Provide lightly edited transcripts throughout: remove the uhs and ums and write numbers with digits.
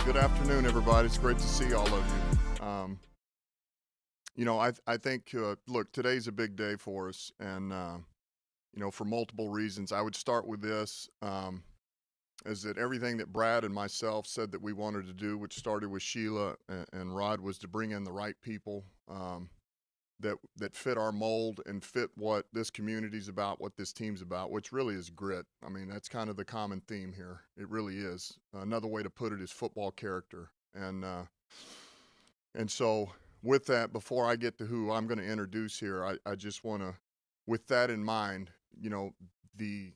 Good afternoon, everybody. It's great to see all of you. I think, look, today's a big day for us, and, for multiple reasons. I would start with this, is that everything that Brad and myself said that we wanted to do, which started with Sheila and Rod, was to bring in the right people that fit our mold and fit what this community's about, what this team's about, which really is grit. I mean, that's kind of the common theme here. It really is. Another way to put it is football character. And so with that, before I get to who I'm going to introduce here, I just want to, with that in mind,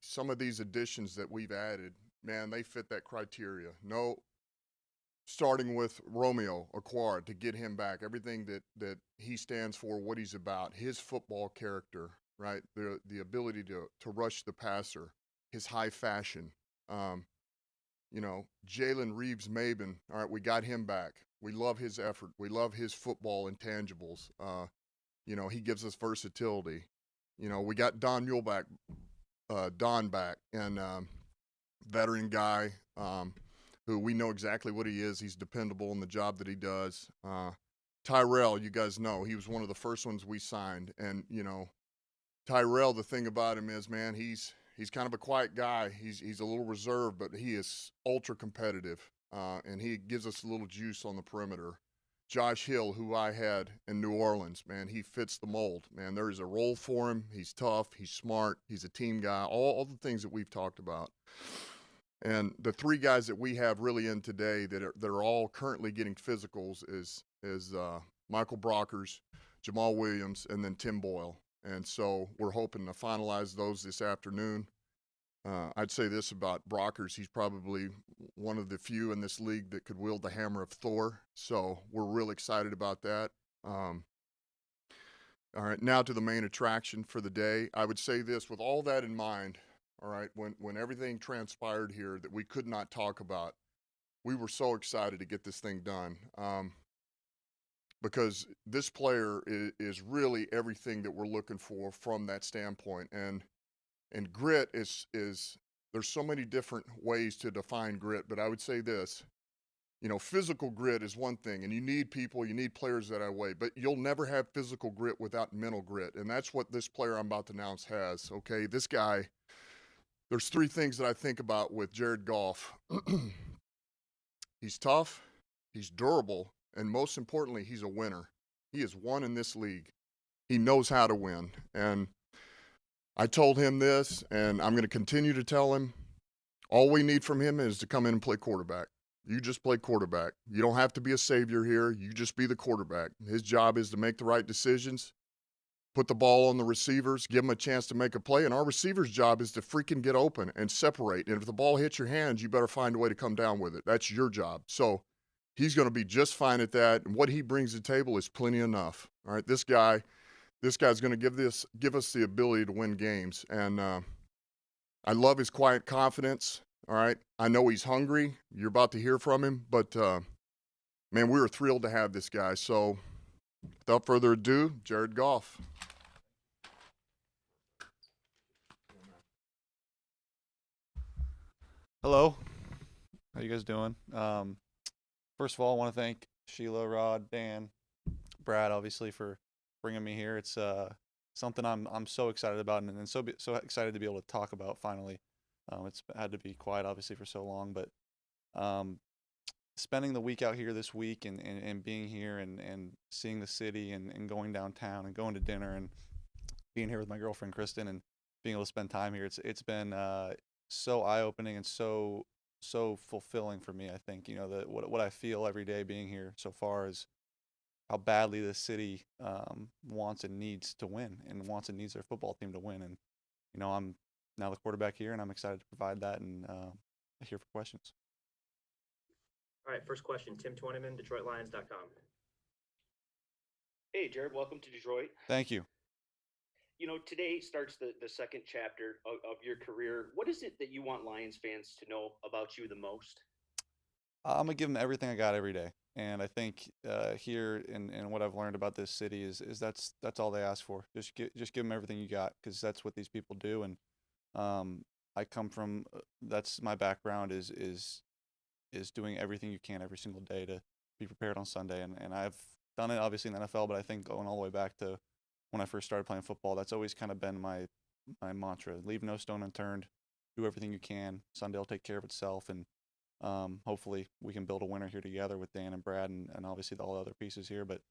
some of these additions that we've added, man, they fit that criteria. No, starting with Romeo Aquara, to get him back, everything that he stands for, what he's about, his football character, right? The ability to rush the passer, his high fashion. Jalen Reeves-Maben, all right, we got him back. We love his effort. We love his football intangibles. He gives us versatility. We got Don back, and veteran guy, who we know exactly what he is. He's dependable in the job that he does. Tyrell, you guys know, he was one of the first ones we signed. And, Tyrell, the thing about him is, man, he's kind of a quiet guy. He's a little reserved, but he is ultra competitive, and he gives us a little juice on the perimeter. Josh Hill, who I had in New Orleans, man, he fits the mold. Man, there is a role for him. He's tough. He's smart. He's a team guy. All the things that we've talked about. And the three guys that we have really in today that are all currently getting physicals is Michael Brockers, Jamal Williams, and then Tim Boyle. And so we're hoping to finalize those this afternoon. I'd say this about Brockers: he's probably one of the few in this league that could wield the hammer of Thor. So we're real excited about that. All right, now to the main attraction for the day. I would say this, with all that in mind, all right, when everything transpired here that we could not talk about, we were so excited to get this thing done, because this player is really everything that we're looking for from that standpoint. And grit is there's so many different ways to define grit, but I would say this, physical grit is one thing, and you need people, you need players that way, but you'll never have physical grit without mental grit, and that's what this player I'm about to announce has, okay? This guy, there's three things that I think about with Jared Goff. He's tough, he's durable, and most importantly, he's a winner. He has won in this league. He knows how to win. And I told him this, and I'm going to continue to tell him, all we need from him is to come in and play quarterback. You just play quarterback. You don't have to be a savior here. You just be the quarterback. His job is to make the right decisions, put the ball on the receivers, give them a chance to make a play, and our receiver's job is to freaking get open and separate. And if the ball hits your hands, you better find a way to come down with it. That's your job. So he's going to be just fine at that, and what he brings to the table is plenty enough. All right, this guy's going to give us the ability to win games, and I love his quiet confidence. All right, I know he's hungry. You're about to hear from him, but man, we were thrilled to have this guy. So without further ado, Jared Goff. Hello, how you guys doing? First of all, I want to thank Sheila, Rod, Dan, Brad, obviously, for bringing me here. It's something I'm so excited about, and so excited to be able to talk about finally. It's had to be quiet, obviously, for so long, but spending the week out here this week and being here and seeing the city and going downtown and going to dinner and being here with my girlfriend Kristen and being able to spend time here, it's been so eye-opening and so fulfilling for me. I think what I feel every day being here so far is how badly this city wants and needs to win, and wants and needs their football team to win. And I'm now the quarterback here, and I'm excited to provide that, and here for questions. All right, first question, Tim Twentyman, DetroitLions.com. Hey, Jared, welcome to Detroit. Thank you. Today starts the second chapter of your career. What is it that you want Lions fans to know about you the most? I'm gonna give them everything I got every day, and I think here and what I've learned about this city is that's all they ask for. Just give them everything you got, because that's what these people do. And I come from that's my background is is doing everything you can every single day to be prepared on Sunday. And I've done it obviously in the NFL, but I think going all the way back to when I first started playing football, that's always kind of been my mantra: leave no stone unturned, do everything you can. Sunday will take care of itself, and hopefully we can build a winner here together with Dan and Brad and obviously all the other pieces here. But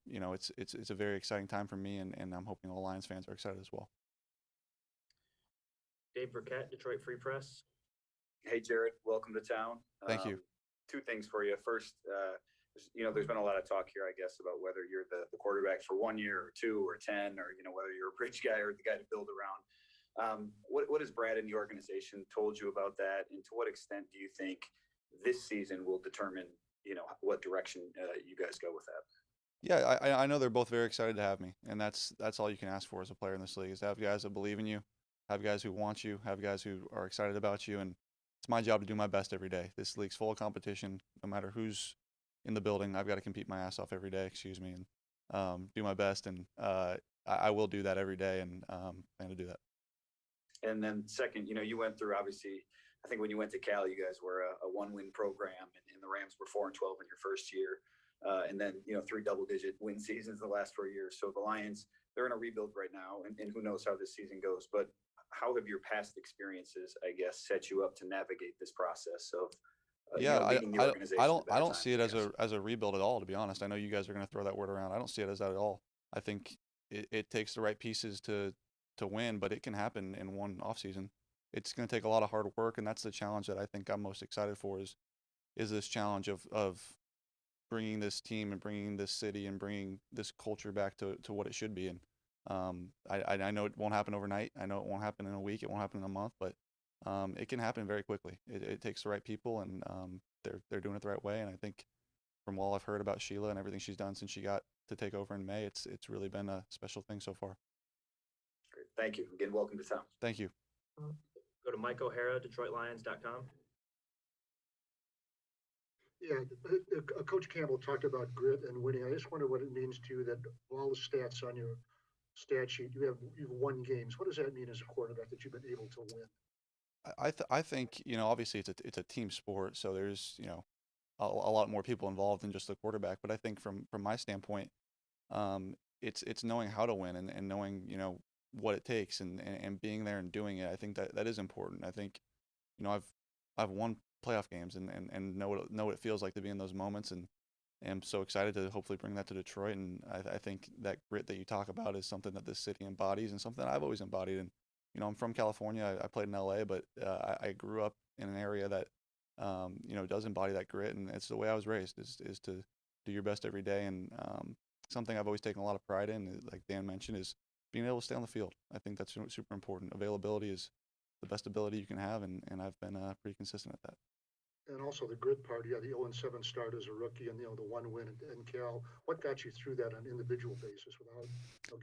it's a very exciting time for me, and I'm hoping all Lions fans are excited as well. Dave Burkett, Detroit Free Press. Hey, Jared, welcome to town. Thank you. Two things for you. First, there's been a lot of talk here, I guess, about whether you're the quarterback for 1 year or 2 or 10, or, whether you're a bridge guy or the guy to build around. What has Brad and the organization told you about that? And to what extent do you think this season will determine, what direction you guys go with that? Yeah, I know they're both very excited to have me, and that's all you can ask for as a player in this league, is to have guys that believe in you, have guys who want you, have guys who are excited about you, and it's my job to do my best every day. This league's full of competition. No matter who's in the building, I've got to compete my ass off every day, and do my best, and I will do that every day, and plan to do that. And then second, you went through, obviously, I think when you went to Cal, you guys were a 1-win program, and the Rams were 4-12 in your first year. And then, 3 double-digit win seasons the last 4 years. So the Lions, they're in a rebuild right now, and who knows how this season goes. But how have your past experiences, I guess, set you up to navigate this process of leading the organization? I don't see it as a rebuild at all, to be honest. I know you guys are going to throw that word around. I don't see it as that at all. I think it takes the right pieces to win, but it can happen in one offseason. It's going to take a lot of hard work, and that's the challenge that I think I'm most excited for is this challenge of bringing this team and bringing this city and bringing this culture back to what it should be. And I know it won't happen overnight. I know it won't happen in a week. It won't happen in a month, but it can happen very quickly. It takes the right people, and they're doing it the right way. And I think from all I've heard about Sheila and everything she's done since she got to take over in May, it's really been a special thing so far. Great. Thank you. Again, welcome to town. Thank you. Go to Mike O'Hara, DetroitLions.com. Yeah, Coach Campbell talked about grit and winning. I just wonder what it means to you that all the stats on your stat sheet, you've won games. What does that mean as a quarterback that you've been able to win? I think, obviously it's a team sport, so there's, a lot more people involved than just the quarterback. But I think from my standpoint, it's knowing how to win and knowing, what it takes and being there and doing it. I think that is important. I think, I've won playoff games and know what it feels like to be in those moments, and am so excited to hopefully bring that to Detroit. And I think that grit that you talk about is something that this city embodies and something I've always embodied. And I'm from California. I played in LA, but I grew up in an area that does embody that grit, and it's the way I was raised is to do your best every day. And something I've always taken a lot of pride in, like Dan mentioned, is being able to stay on the field. I think that's super important. Availability is the best ability you can have, and I've been pretty consistent at that. And also the grit part, the 0-7 start as a rookie, and the 1 win in Cal. What got you through that on an individual basis without?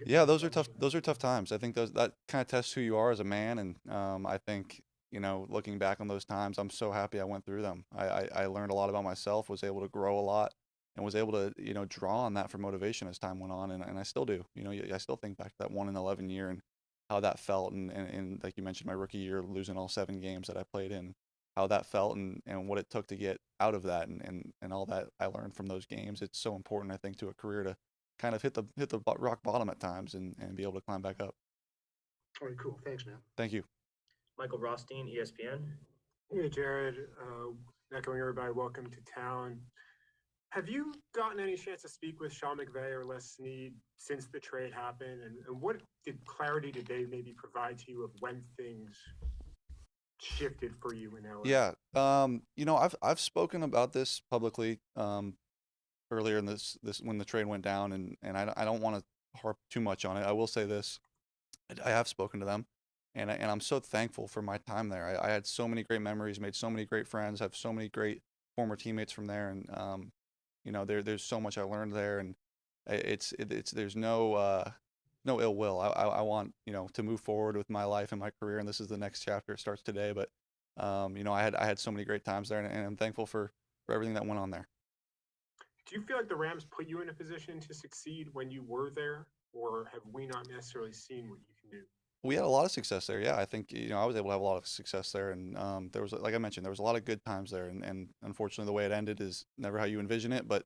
Yeah, those are tough. Those are tough times. I think that kind of tests who you are as a man, and I think looking back on those times, I'm so happy I went through them. I learned a lot about myself, was able to grow a lot, and was able to draw on that for motivation as time went on, and I still do. I still think back to that 1-11 year and how that felt, and like you mentioned, my rookie year, losing all 7 games that I played in. How that felt and what it took to get out of that and all that I learned from those games. It's so important, I think, to a career to kind of hit the rock bottom at times and be able to climb back up. All right, cool. Thanks, man. Thank you. Michael Rothstein, ESPN. Hey, Jared. Echoing everybody, welcome to town. Have you gotten any chance to speak with Sean McVay or Les Snead since the trade happened? And what clarity did they maybe provide to you of when things shifted for you in LA? Yeah. I've spoken about this publicly earlier in this when the trade went down, and I don't want to harp too much on it. I will say this: I have spoken to them, and I'm so thankful for my time there. I had so many great memories, made so many great friends, have so many great former teammates from there, and there's so much I learned there, and there's no ill will. I want, to move forward with my life and my career, and this is the next chapter. It starts today, but, I had so many great times there, and I'm thankful for everything that went on there. Do you feel like the Rams put you in a position to succeed when you were there, or have we not necessarily seen what you can do? We had a lot of success there. Yeah, I think I was able to have a lot of success there, and there was, like I mentioned, there was a lot of good times there, and unfortunately, the way it ended is never how you envision it, but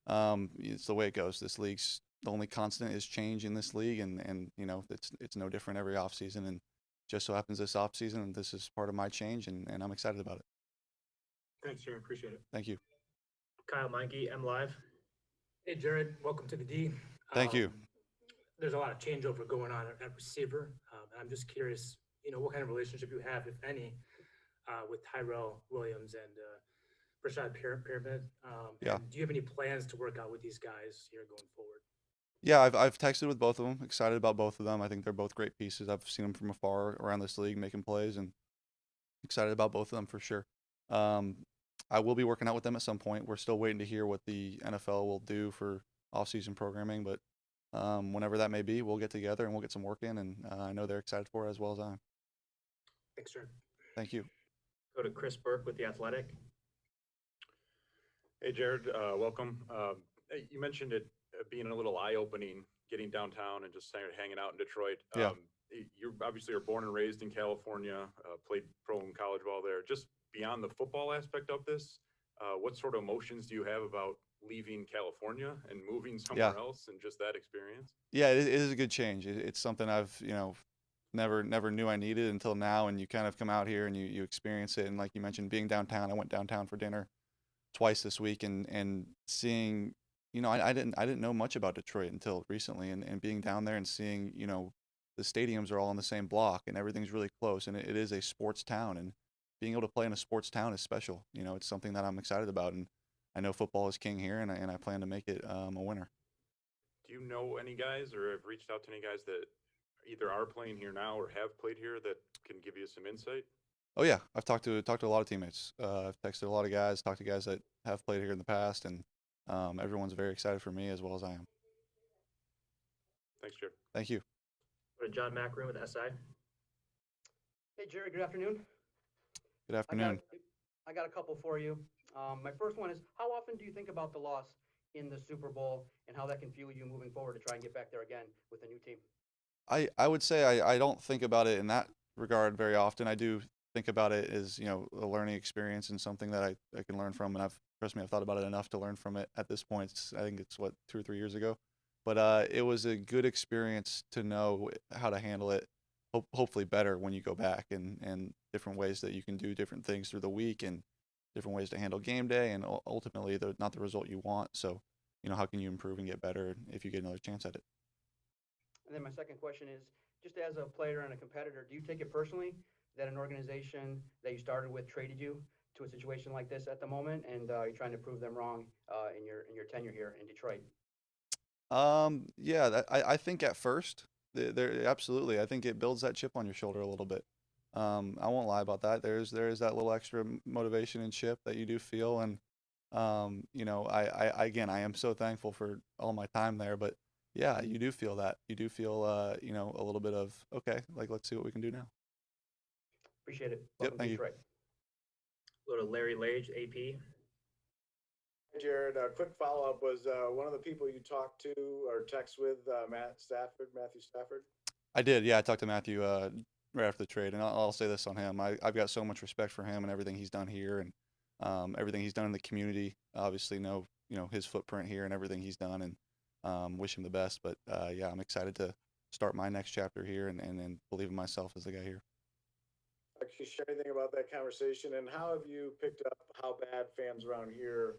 it's the way it goes. This league's the only constant is change in this league, and it's no different every offseason, and just so happens this offseason, and this is part of my change, and I'm excited about it. Thanks, Jared. Appreciate it. Thank you. Kyle Meinke, M Live. Hey, Jared, welcome to the D. Thank you. There's a lot of changeover going on at receiver. And I'm just curious, what kind of relationship you have, if any, with Tyrell Williams and Rashad Pyramid. Yeah. And do you have any plans to work out with these guys here going forward? Yeah, I've texted with both of them. Excited about both of them. I think they're both great pieces. I've seen them from afar around this league making plays, and excited about both of them for sure. I will be working out with them at some point. We're still waiting to hear what the NFL will do for off-season programming, but whenever that may be, we'll get together and we'll get some work in, and I know they're excited for it as well as I am. Thanks, Jared. Thank you. Go to Chris Burke with The Athletic. Hey, Jared, welcome. Hey, you mentioned it being a little eye-opening, getting downtown and just hanging out in Detroit. Yeah. You obviously are born and raised in California, played pro and college ball there. Just beyond the football aspect of this, what sort of emotions do you have about leaving California and moving somewhere else, and just that experience? Yeah, it is a good change. It's something I've never knew I needed until now, and you kind of come out here and you experience it. And like you mentioned, being downtown, I went downtown for dinner twice this week, and seeing, I didn't know much about Detroit until recently, and being down there and seeing, the stadiums are all in the same block and everything's really close, and it is a sports town, and being able to play in a sports town is special. It's something that I'm excited about, and I know football is king here, and I plan to make it a winner. Do you know any guys, or have reached out to any guys that either are playing here now or have played here that can give you some insight? Oh yeah, I've talked to a lot of teammates. I've texted a lot of guys, talked to guys that have played here in the past, and everyone's very excited for me as well as I am. Thanks, Jared. Thank you. Go to John Macron with SI. Hey, Jared, good afternoon. Good afternoon. I got a couple for you. My first one is, how often do you think about the loss in the Super Bowl and how that can fuel you moving forward to try and get back there again with a new team? I would say I don't think about it in that regard very often. I do think about it as, a learning experience and something that I can learn from, and trust me, I've thought about it enough to learn from it at this point. I think it's 2 or 3 years ago. But it was a good experience to know how to handle it, hopefully better when you go back, and different ways that you can do different things through the week, and different ways to handle game day, and ultimately not the result you want. So, how can you improve and get better if you get another chance at it? And then my second question is, just as a player and a competitor, do you take it personally that an organization that you started with traded you to a situation like this at the moment, and you're trying to prove them wrong in your tenure here in Detroit? Yeah, I think at first, there absolutely. I think it builds that chip on your shoulder a little bit. I won't lie about that. There is that little extra motivation and chip that you do feel, and I am so thankful for all my time there. But yeah, you do feel that. You do feel a little bit of, okay, like, let's see what we can do now. Appreciate it. Yep, thank you. Detroit. Go to Larry Lage, AP. Jared, a quick follow-up was one of the people you talked to or text with Matthew Stafford? I did, yeah. I talked to Matthew right after the trade, and I'll say this on him. I've got so much respect for him and everything he's done here, and everything he's done in the community. Obviously, know his footprint here and everything he's done, and wish him the best. But yeah, I'm excited to start my next chapter here, and believe in myself as the guy here. Can you share anything about that conversation, and how have you picked up how bad fans around here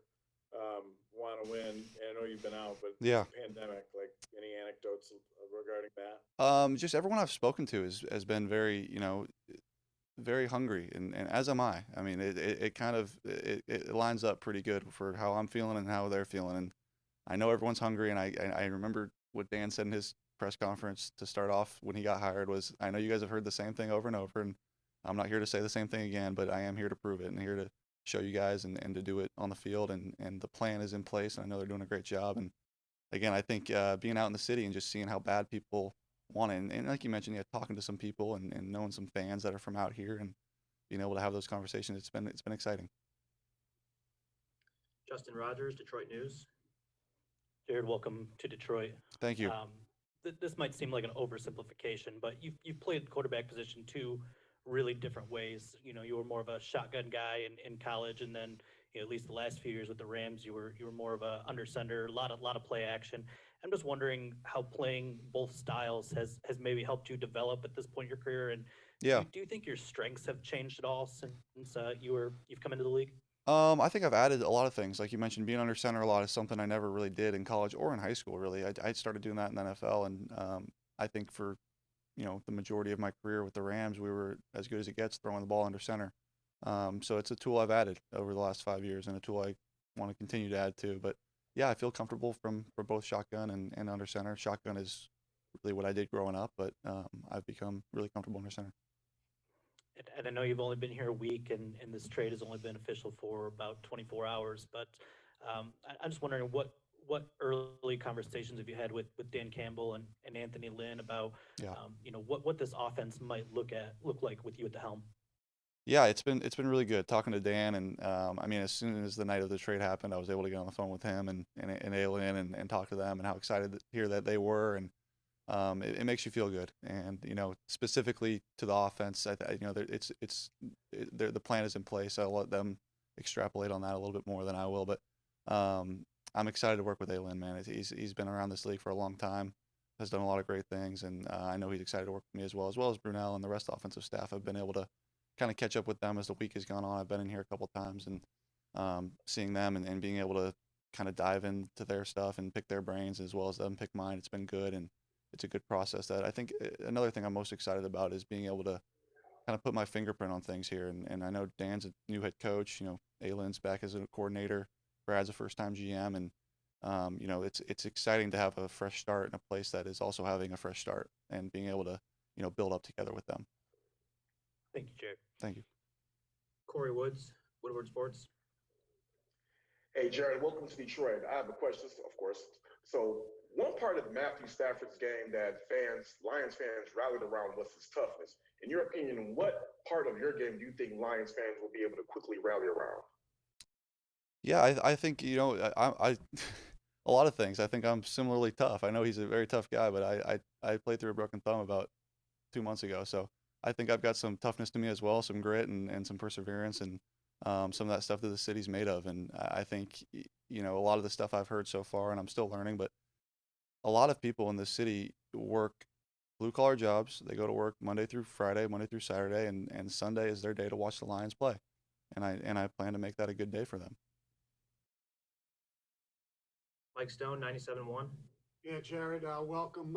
want to win? I know you've been out, but yeah, pandemic, like any anecdotes regarding that? Just everyone I've spoken to has been very, very hungry, and as am I. I mean, it kind of it lines up pretty good for how I'm feeling and how they're feeling, and I know everyone's hungry. And I remember what Dan said in his press conference to start off when he got hired was, I know you guys have heard the same thing over and over, and I'm not here to say the same thing again, but I am here to prove it, and here to show you guys and to do it on the field, and the plan is in place, and I know they're doing a great job. And again, I think being out in the city and just seeing how bad people want it, and like you mentioned, yeah, talking to some people and knowing some fans that are from out here, and being able to have those conversations, it's been exciting. Justin Rogers, Detroit News. Jared, welcome to Detroit. Thank you. this might seem like an oversimplification, but you've played the quarterback position two really different ways. You know, you were more of a shotgun guy in college, and then you know, at least the last few years with the Rams, you were more of a under center, a lot of play action. I'm just wondering how playing both styles has maybe helped you develop at this point in your career, and Yeah. do you think your strengths have changed at all since you've come into the league? I think I've added a lot of things. Like you mentioned, being under center a lot is something I never really did in college or in high school, really. I started doing that in the NFL, and I think for, you know, the majority of my career with the Rams, we were as good as it gets throwing the ball under center. So it's a tool I've added over the last 5 years, and a tool I want to continue to add to. But yeah, I feel comfortable for both shotgun and under center. Shotgun is really what I did growing up, but I've become really comfortable under center. And I know you've only been here a week, and this trade has only been official for about 24 hours. But I'm just wondering what early conversations have you had with Dan Campbell and Anthony Lynn about Yeah. you know what this offense might look like with you at the helm? Yeah, it's been really good talking to Dan, and I mean, as soon as the night of the trade happened, I was able to get on the phone with him and Aylin and talk to them, and how excited to hear that they were, and it makes you feel good. And you know, specifically to the offense, you know, the plan is in place. I'll let them extrapolate on that a little bit more than I will, but I'm excited to work with Aylin, man. He's been around this league for a long time, has done a lot of great things, and I know he's excited to work with me as well as Brunel and the rest of the offensive staff. I've been able to kind of catch up with them as the week has gone on. I've been in here a couple times, and seeing them and being able to kind of dive into their stuff and pick their brains as well as them pick mine. It's been good, and it's a good process. That I think another thing I'm most excited about is being able to kind of put my fingerprint on things here. And I know Dan's a new head coach. You know, Aylin's back as a coordinator. Brad's a first-time GM, and you know, it's exciting to have a fresh start in a place that is also having a fresh start, and being able to, you know, build up together with them. Thank you, Jared. Thank you. Corey Woods, Woodward Sports. Hey, Jared, welcome to Detroit. I have a question, of course. So, one part of Matthew Stafford's game that Lions fans rallied around was his toughness. In your opinion, what part of your game do you think Lions fans will be able to quickly rally around? Yeah, I think, you know, I a lot of things. I think I'm similarly tough. I know he's a very tough guy, but I played through a broken thumb about 2 months ago, so I think I've got some toughness to me as well, some grit and some perseverance, and some of that stuff that the city's made of. And I think, you know, a lot of the stuff I've heard so far, and I'm still learning, but a lot of people in this city work blue collar jobs. They go to work Monday through Friday, Monday through Saturday, and Sunday is their day to watch the Lions play. And I plan to make that a good day for them. Mike Stone, 97.1. Yeah, Jared, welcome.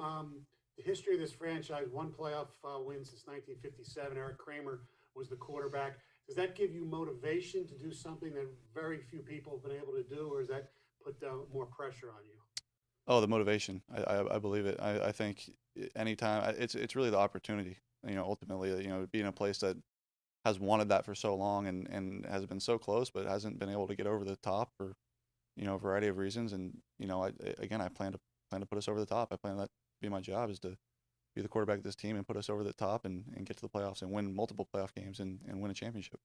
The history of this franchise, one playoff win since 1957. Eric Kramer was the quarterback. Does that give you motivation to do something that very few people have been able to do, or does that put more pressure on you? Oh, the motivation. I believe it. I think anytime it's really the opportunity. You know, ultimately, you know, being in a place that has wanted that for so long and has been so close, but hasn't been able to get over the top for, you know, a variety of reasons. And you know, I plan to put us over the top. I plan that to be my job, is to be the quarterback of this team and put us over the top and get to the playoffs and win multiple playoff games and win a championship.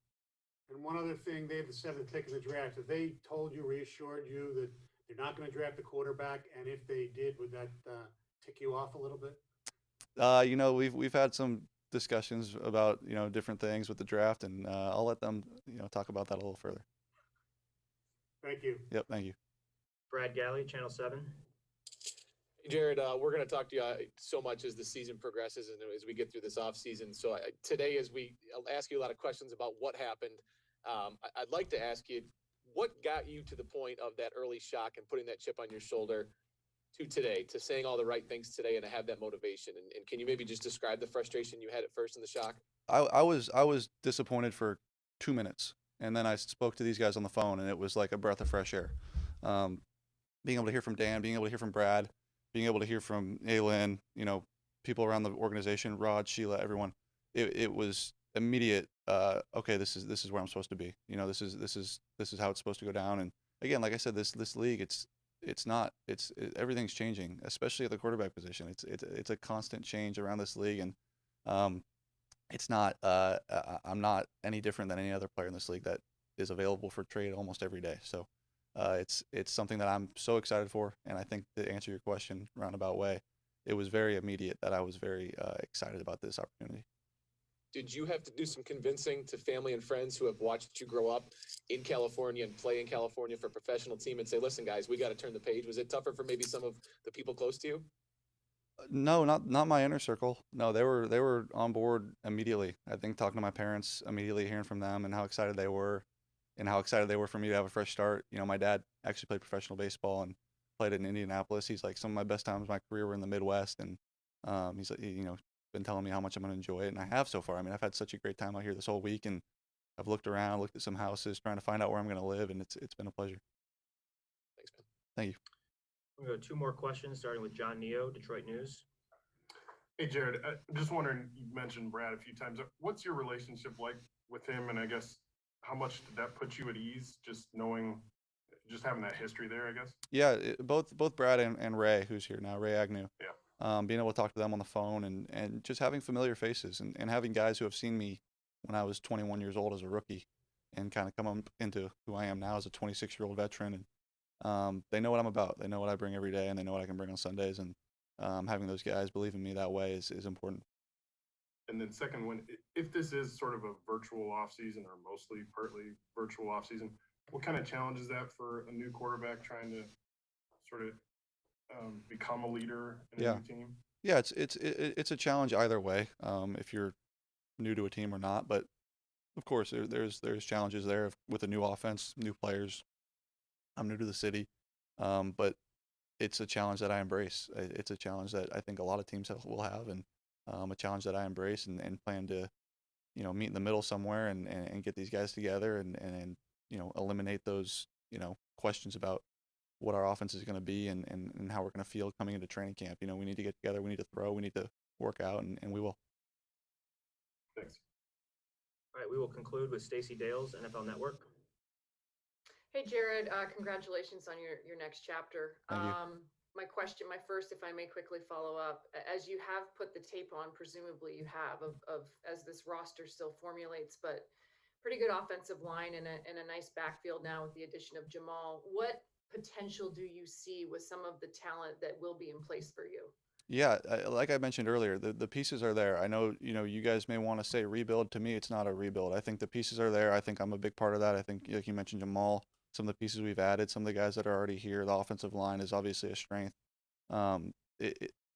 And one other thing, they have the seventh pick in the draft. Have they told you, reassured you that they're not going to draft a quarterback? And if they did, would that tick you off a little bit? You know, we've had some discussions about, you know, different things with the draft, and I'll let them, you know, talk about that a little further. Thank you. Yep, thank you. Brad Galley, Channel 7. Jared, we're going to talk to you so much as the season progresses and as we get through this off season. So today, I'll ask you a lot of questions about what happened. I'd like to ask you, what got you to the point of that early shock and putting that chip on your shoulder to today, to saying all the right things today and to have that motivation? And can you maybe just describe the frustration you had at first and the shock? I was disappointed for 2 minutes, and then I spoke to these guys on the phone, and it was like a breath of fresh air. Being able to hear from Dan, being able to hear from Brad, being able to hear from Aylin, you know, people around the organization, Rod, Sheila, everyone, it was immediate. Okay, this is where I'm supposed to be. You know, this is how it's supposed to go down. And again, like I said, this league, everything's changing, especially at the quarterback position. It's a constant change around this league, and it's not. I'm not any different than any other player in this league that is available for trade almost every day. So it's something that I'm so excited for, and I think, to answer your question roundabout way, it was very immediate that I was very excited about this opportunity. Did you have to do some convincing to family and friends who have watched you grow up in California and play in California for a professional team and say, listen, guys, we got to turn the page? Was it tougher for maybe some of the people close to you? No, not my inner circle. No, they were on board immediately. I think talking to my parents immediately, hearing from them and how excited they were, and how excited they were for me to have a fresh start. You know, my dad actually played professional baseball and played in Indianapolis. He's like, some of my best times of my career were in the Midwest, and he's like, you know, been telling me how much I'm gonna enjoy it, and I have so far. I mean, I've had such a great time out here this whole week, and I've looked around, looked at some houses, trying to find out where I'm gonna live, and it's been a pleasure. Thanks, man. Thank you. We're going to go 2 more questions, starting with John Neo, Detroit News. Hey, Jared, I'm just wondering, you mentioned Brad a few times. What's your relationship like with him? And I guess how much did that put you at ease, just knowing, just having that history there, I guess? Yeah, both Brad and Ray, who's here now, Ray Agnew. Yeah. Being able to talk to them on the phone and just having familiar faces and having guys who have seen me when I was 21 years old as a rookie and kind of come up into who I am now as a 26-year-old veteran. And they know what I'm about. They know what I bring every day, and they know what I can bring on Sundays. And having those guys believe in me that way is important. And then second one, if this is sort of a virtual off season or mostly partly virtual off season, what kind of challenge is that for a new quarterback trying to sort of become a leader in a new team? Yeah, it's a challenge either way, if you're new to a team or not. But of course, there's challenges there with a new offense, new players. I'm new to the city, but it's a challenge that I embrace. It's a challenge that I think a lot of teams will have, and a challenge that I embrace and plan to, you know, meet in the middle somewhere and get these guys together and you know, eliminate those, you know, questions about what our offense is going to be and how we're going to feel coming into training camp. You know, we need to get together, we need to throw, we need to work out, and we will. Thanks. All right, we will conclude with Stacey Dales, NFL Network. Hey, Jared, congratulations on your next chapter. Thank you. My question, my first, if I may quickly follow up, as you have put the tape on, presumably you have, of as this roster still formulates, but pretty good offensive line and a nice backfield now with the addition of Jamal. What potential do you see with some of the talent that will be in place for you? Yeah, like I mentioned earlier, the pieces are there. I know, you know, you guys may want to say rebuild. To me, it's not a rebuild. I think the pieces are there. I think I'm a big part of that. I think, like you mentioned, Jamal, some of the pieces we've added, some of the guys that are already here, the offensive line is obviously a strength.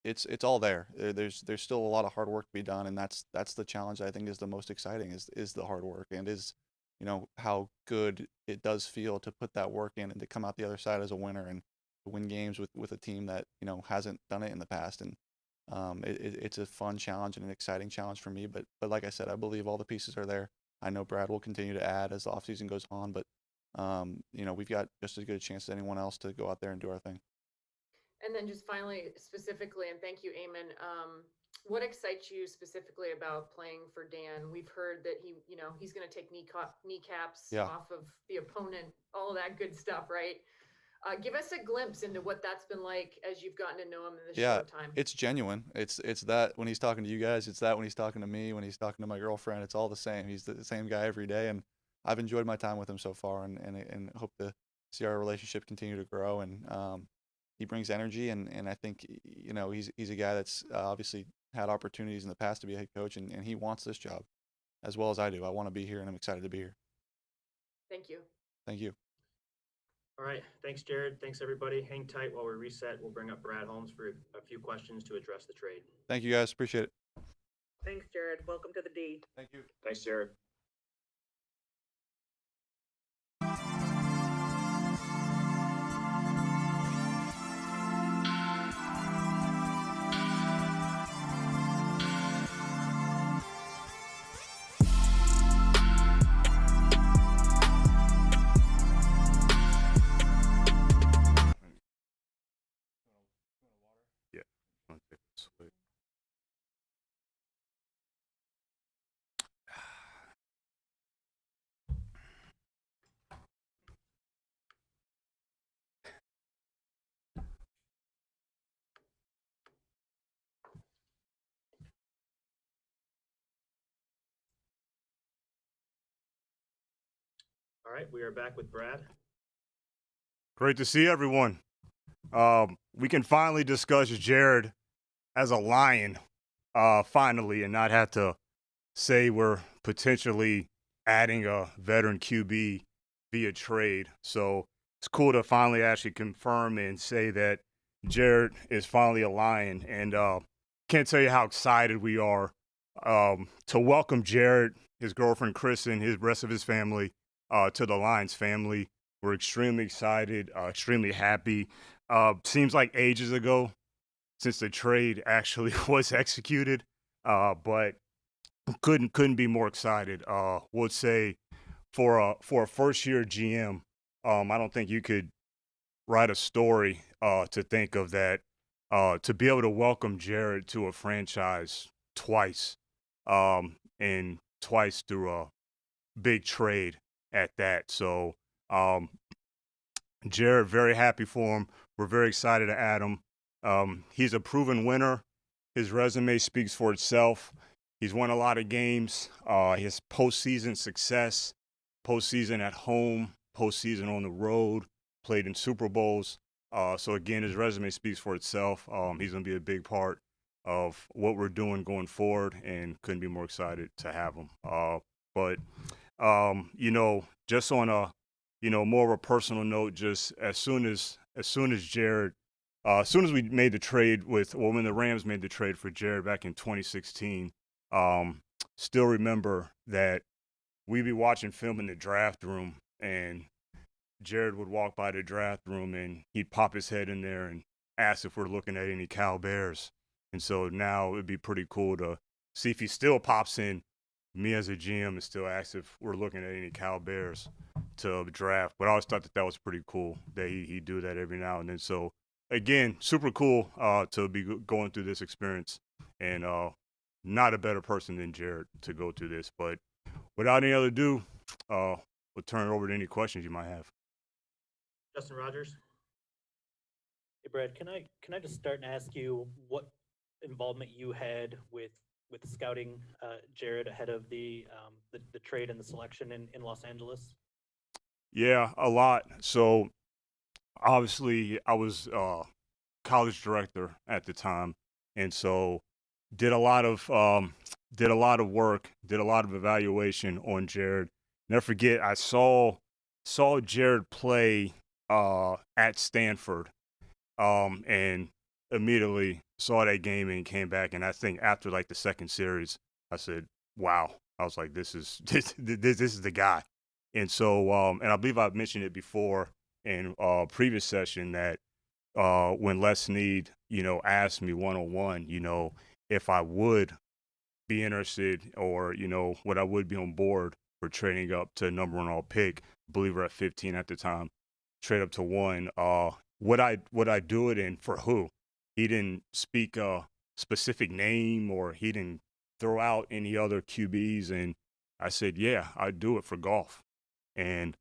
It's all there. There's still a lot of hard work to be done, and that's the challenge I think is the most exciting is the hard work, and is, you know, how good it does feel to put that work in and to come out the other side as a winner and to win games with a team that, you know, hasn't done it in the past. And it's a fun challenge and an exciting challenge for me. But like I said, I believe all the pieces are there. I know Brad will continue to add as the offseason goes on, but you know, we've got just as good a chance as anyone else to go out there and do our thing. And then just finally, specifically, and thank you, Eamon, what excites you specifically about playing for Dan? We've heard that he's going to take kneecaps off of the opponent, all of that good stuff, right? Give us a glimpse into what that's been like as you've gotten to know him in this short time. It's genuine. It's that when he's talking to you guys, it's that when he's talking to me, when he's talking to my girlfriend, it's all the same. He's the same guy every day, and I've enjoyed my time with him so far, and hope to see our relationship continue to grow. And he brings energy, and I think, you know, he's a guy that's obviously had opportunities in the past to be a head coach, and he wants this job as well as I do. I want to be here, and I'm excited to be here. Thank you. Thank you. All right. Thanks, Jared. Thanks, everybody. Hang tight while we reset. We'll bring up Brad Holmes for a few questions to address the trade. Thank you, guys. Appreciate it. Thanks, Jared. Welcome to the D. Thank you. Thanks, Jared. All right, we are back with Brad. Great to see everyone. We can finally discuss Jared as a Lion, finally, and not have to say we're potentially adding a veteran QB via trade. So it's cool to finally actually confirm and say that Jared is finally a Lion. And can't tell you how excited we are to welcome Jared, his girlfriend Kristen, his rest of his family to the Lions family. We're extremely excited, extremely happy. Seems like ages ago since the trade actually was executed, but couldn't be more excited. Would say for a first year GM, I don't think you could write a story to think of that. To be able to welcome Jared to a franchise twice, and twice through a big trade at that. So Jared, very happy for him. We're very excited to add him. He's a proven winner. His resume speaks for itself. He's won a lot of games. His postseason success, postseason at home, postseason on the road, played in Super Bowls. So again, his resume speaks for itself. He's going to be a big part of what we're doing going forward, and couldn't be more excited to have him. But just on a more of a personal note, just as soon as Jared, as soon as we made the trade when the Rams made the trade for Jared back in 2016, still remember that we'd be watching film in the draft room, and Jared would walk by the draft room and he'd pop his head in there and ask if we're looking at any Cal Bears. And so now it'd be pretty cool to see if he still pops in, me as a GM, and still asks if we're looking at any Cal Bears to draft. But I always thought that was pretty cool that he'd do that every now and then. So again, super cool to be going through this experience, and not a better person than Jared to go through this. But without any other ado, we'll turn it over to any questions you might have. Justin Rogers. Hey Brad, can I just start and ask you what involvement you had with scouting Jared ahead of the trade and the selection in Los Angeles? Yeah, a lot. So obviously I was college director at the time, and so did a lot of work, did a lot of evaluation on Jared. Never forget, I saw Jared play at Stanford, and immediately saw that game and came back. And I think after like the second series, I said, "Wow!" I was like, "This is the guy." And so, and I believe I've mentioned it before in previous session that when Les Snead, asked me one-on-one, if I would be interested, or what I would be on board for trading up to number one all pick. I believe we're at 15 at the time. Trade up to 1. Would I do it, and for who? He didn't speak a specific name, or he didn't throw out any other QBs, and I said, yeah, I'd do it for Goff. And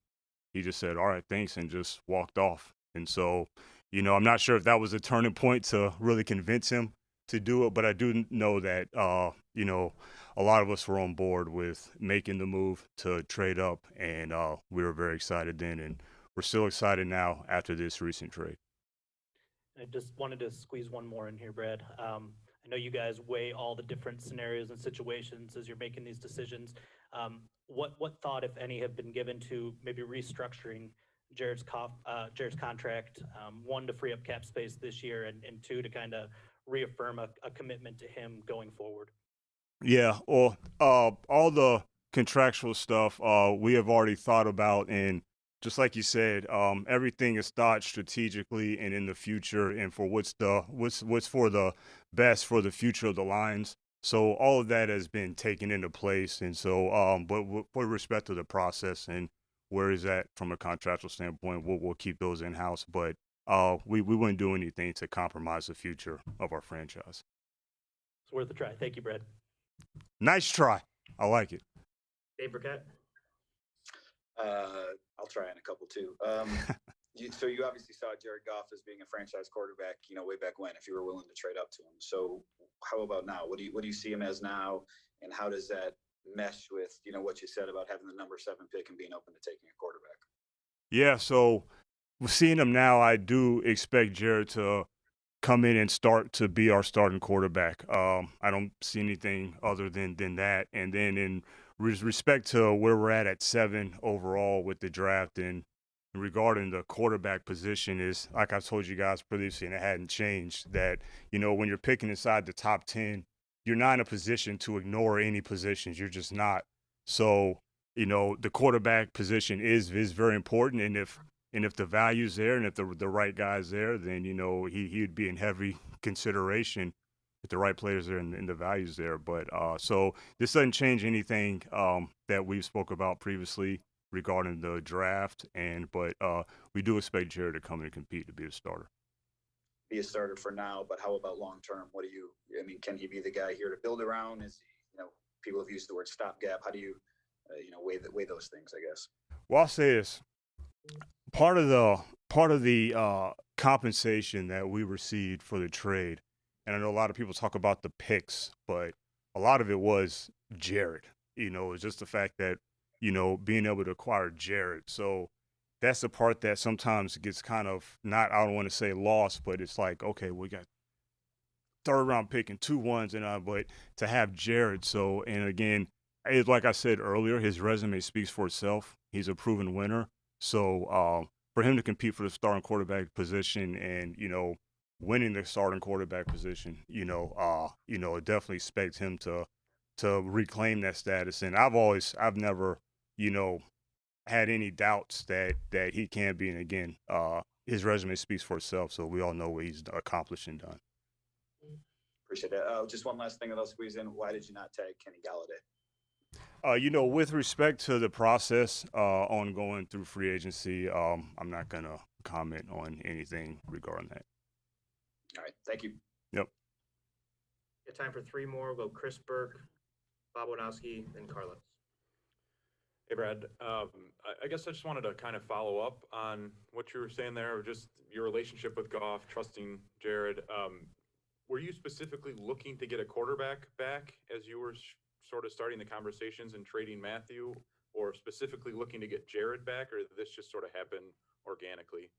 he just said, all right, thanks, and just walked off. And so, I'm not sure if that was a turning point to really convince him to do it, but I do know that, a lot of us were on board with making the move to trade up, and we were very excited then, and we're still excited now after this recent trade. I just wanted to squeeze one more in here, Brad. I know you guys weigh all the different scenarios and situations as you're making these decisions. What thought, if any, have been given to maybe restructuring Jared's contract, one, to free up cap space this year, and two, to kind of reaffirm a commitment to him going forward? Yeah, well, all the contractual stuff we have already thought about, and just like you said, everything is thought strategically and in the future, and for what's for the best for the future of the Lions. So all of that has been taken into place, and so but with respect to the process and where is that from a contractual standpoint, we'll keep those in house, but we wouldn't do anything to compromise the future of our franchise. It's worth a try. Thank you, Brad. Nice try. I like it. Dave Burkett. I'll try on a couple too. So you obviously saw Jared Goff as being a franchise quarterback, way back when, if you were willing to trade up to him. So how about now? What do you see him as now, and how does that mesh with what you said about having the number 7 pick and being open to taking a quarterback? Yeah, so seeing him now, I do expect Jared to come in and start to be our starting quarterback. I don't see anything other than that. And then in respect to where we're at 7 overall with the draft and regarding the quarterback position is, like I've told you guys previously, and it hadn't changed, that, when you're picking inside the top 10, you're not in a position to ignore any positions. You're just not. So, the quarterback position is very important. And if the value's there and if the right guy's there, then, he'd be in heavy consideration if the right players there and the values there. But so this doesn't change anything that we've spoke about previously regarding the draft. But we do expect Jared to come in and compete to be a starter. Be a starter for now, but how about long term? Can he be the guy here to build around? People have used the word stopgap. How do you, weigh those things, I guess? Well, I'll say this. Part of the compensation that we received for the trade, and I know a lot of people talk about the picks, but a lot of it was Jared. It's just the fact that, being able to acquire Jared. So that's the part that sometimes gets kind of not, I don't want to say lost, but it's like, okay, we got 3rd round pick and 2 ones, but to have Jared. So, and again, like I said earlier, his resume speaks for itself. He's a proven winner. So for him to compete for the starting quarterback position and, winning the starting quarterback position, definitely expect him to reclaim that status. And I've never, had any doubts that he can be. And again, his resume speaks for itself. So we all know what he's accomplished and done. Appreciate it. Just one last thing that I'll squeeze in. Why did you not tag Kenny Galladay? With respect to the process ongoing through free agency, I'm not going to comment on anything regarding that. All right. Thank you. Yep. Got time for 3 more. We'll go Chris Burke, Bob Wodowski, and Carlos. Hey, Brad. I guess I just wanted to kind of follow up on what you were saying there, or just your relationship with Goff, trusting Jared. Were you specifically looking to get a quarterback back as you were sort of starting the conversations and trading Matthew, or specifically looking to get Jared back, or did this just sort of happen organically?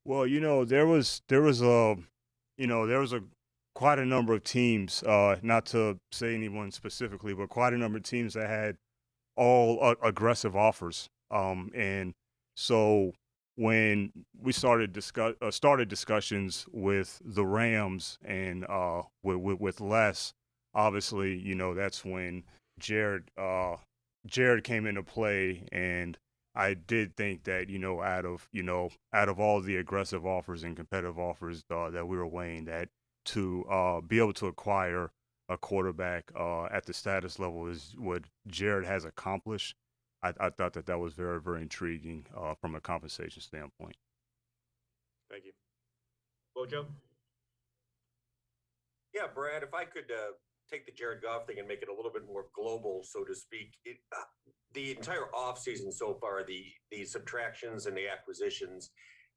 Well, there was quite a number of teams, not to say anyone specifically, but quite a number of teams that had all aggressive offers. And so when we started discussions with the Rams and with Les, obviously, that's when Jared came into play. And I did think that, out of all the aggressive offers and competitive offers that we were weighing, that to be able to acquire a quarterback at the status level is what Jared has accomplished. I thought that was very, very intriguing from a compensation standpoint. Thank you. Bojo? Yeah, Brad, if I could take the Jared Goff thing and make it a little bit more global, so to speak. The entire offseason so far, the subtractions and the acquisitions,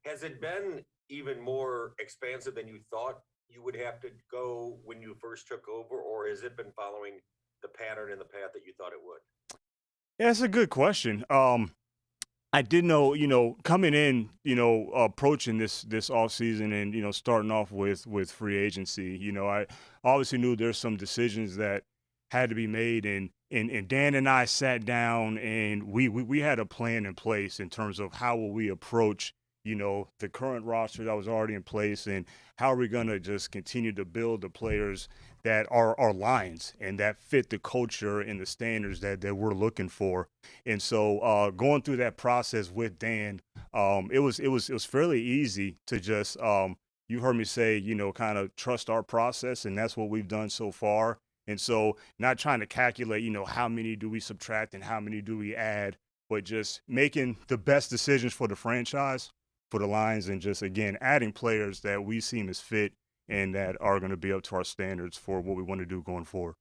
has it been even more expansive than you thought you would have to go when you first took over, or has it been following the pattern and the path that you thought it would? Yeah, that's a good question. I did know, coming in, approaching this offseason and, starting off with free agency, I obviously knew there's some decisions that had to be made. And Dan and I sat down and we had a plan in place in terms of how will we approach, the current roster that was already in place, and how are we going to just continue to build the players that are Lions and that fit the culture and the standards that we're looking for. And so going through that process with Dan, it was fairly easy to just, you heard me say, kind of trust our process, and that's what we've done so far. And so not trying to calculate, how many do we subtract and how many do we add, but just making the best decisions for the franchise, for the Lions, and just, again, adding players that we seem as fit and that are going to be up to our standards for what we want to do going forward.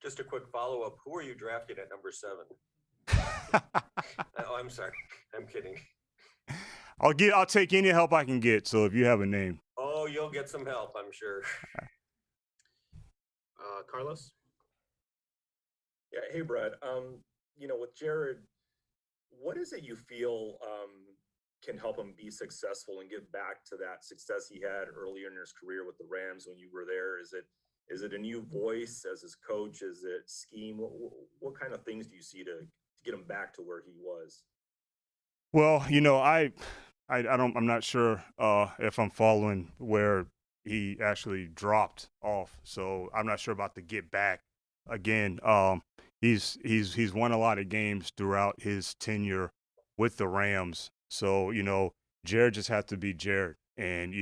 Just a quick follow-up. Who are you drafting at number 7? Oh, I'm sorry. I'm kidding. I'll take any help I can get. So if you have a name. Oh, you'll get some help, I'm sure. Carlos? Yeah. Hey, Brad. With Jared, what is it you feel can help him be successful and give back to that success he had earlier in his career with the Rams when you were there? Is it a new voice as his coach? Is it scheme? What kind of things do you see to get him back to where he was? Well, I'm not sure if I'm following where he actually dropped off. So I'm not sure about the get back. Again, he's won a lot of games throughout his tenure with the Rams. So, Jared just has to be Jared. And,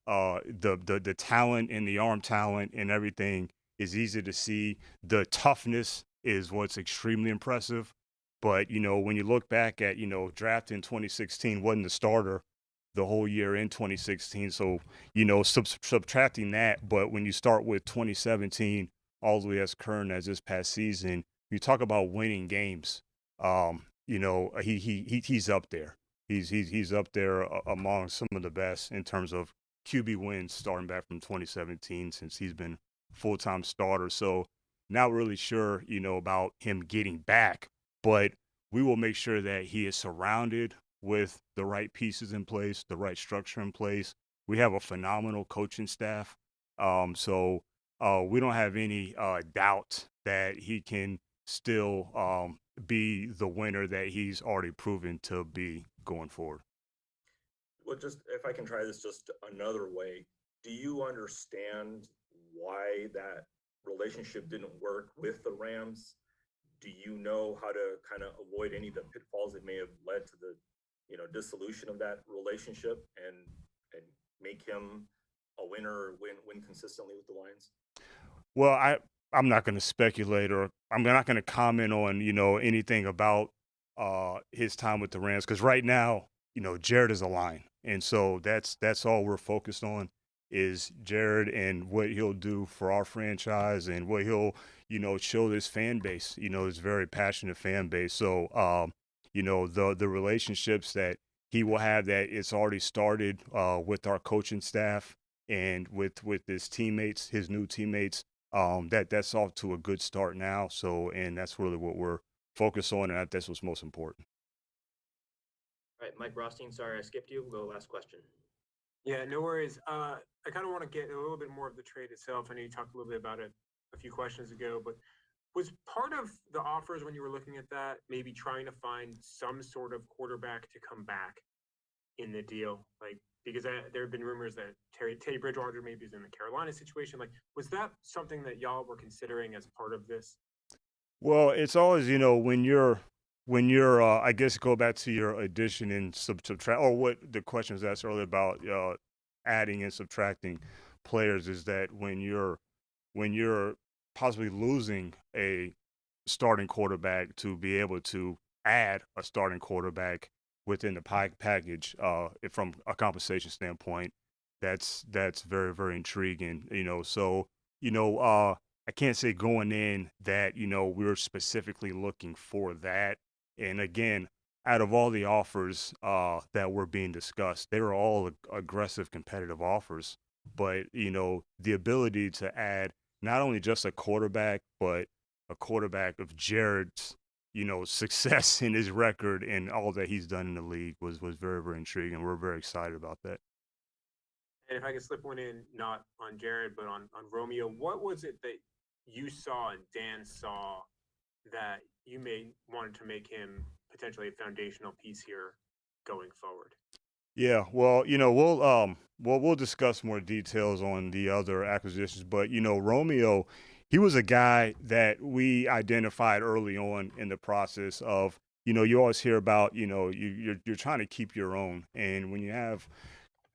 the talent and the arm talent and everything is easy to see. The toughness is what's extremely impressive. But, when you look back at, draft in 2016, wasn't the starter the whole year in 2016. So, subtracting that. But when you start with 2017 all the way as current as this past season, you talk about winning games. He's up there. He's up there among some of the best in terms of QB wins starting back from 2017 since he's been full-time starter. So not really sure, about him getting back, but we will make sure that he is surrounded with the right pieces in place, the right structure in place. We have a phenomenal coaching staff. So we don't have any doubt that he can still be the winner that he's already proven to be going forward. Well, just if I can try this just another way, do you understand why that relationship didn't work with the Rams? Do you know how to kind of avoid any of the pitfalls that may have led to the, dissolution of that relationship and make him a winner or win consistently with the Lions? Well, I'm not going to speculate, or I'm not going to comment on, anything about his time with the Rams, because right now, Jared is a Lion. And so that's all we're focused on is Jared and what he'll do for our franchise and what he'll, show this fan base, this very passionate fan base. So, the relationships that he will have, that it's already started with our coaching staff and with his teammates, his new teammates, that's off to a good start now. So, and that's really what we're focused on, and that's what's most important. All right, Mike Rothstein, sorry I skipped you. We'll go last question. Yeah, no worries. I kind of want to get a little bit more of the trade itself. I know you talked a little bit about it a few questions ago, but was part of the offers when you were looking at that maybe trying to find some sort of quarterback to come back in the deal? Like, because there have been rumors that Teddy Bridgewater maybe is in the Carolina situation. Like, was that something that y'all were considering as part of this? Well, it's always, when you're I guess go back to your addition and subtract, or what the question was asked earlier about adding and subtracting players, is that when you're possibly losing a starting quarterback, to be able to add a starting quarterback within the package from a compensation standpoint, that's very, very intriguing. So I can't say going in that we were specifically looking for that. And again, out of all the offers that were being discussed, they were all aggressive, competitive offers. But the ability to add not only just a quarterback, but a quarterback of Jared's success in his record and all that he's done in the league was very, very intriguing. We're very excited about that. And if I could slip one in, not on Jared, but on Romeo, what was it that you saw and Dan saw that you wanted to make him potentially a foundational piece here going forward? Yeah, well, we'll discuss more details on the other acquisitions, but Romeo, he was a guy that we identified early on in the process of, you always hear about, you're trying to keep your own, and when you have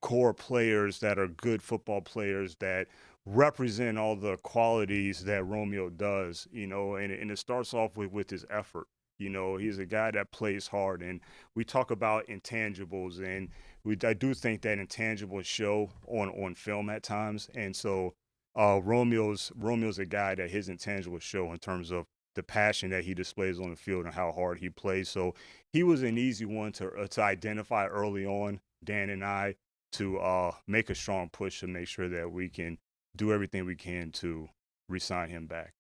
core players that are good football players that represent all the qualities that Romeo does, and it starts off with his effort. He's a guy that plays hard, and we talk about intangibles, and I do think that intangibles show on film at times. And so Romeo's a guy that his intangibles show in terms of the passion that he displays on the field and how hard he plays. So he was an easy one to identify early on, Dan and I, to make a strong push to make sure that we can do everything we can to re-sign him back.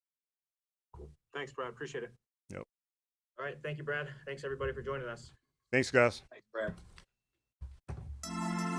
Cool. Thanks, Brad. Appreciate it. Yep. All right. Thank you, Brad. Thanks, everybody, for joining us. Thanks, guys. Thanks, Brad. you.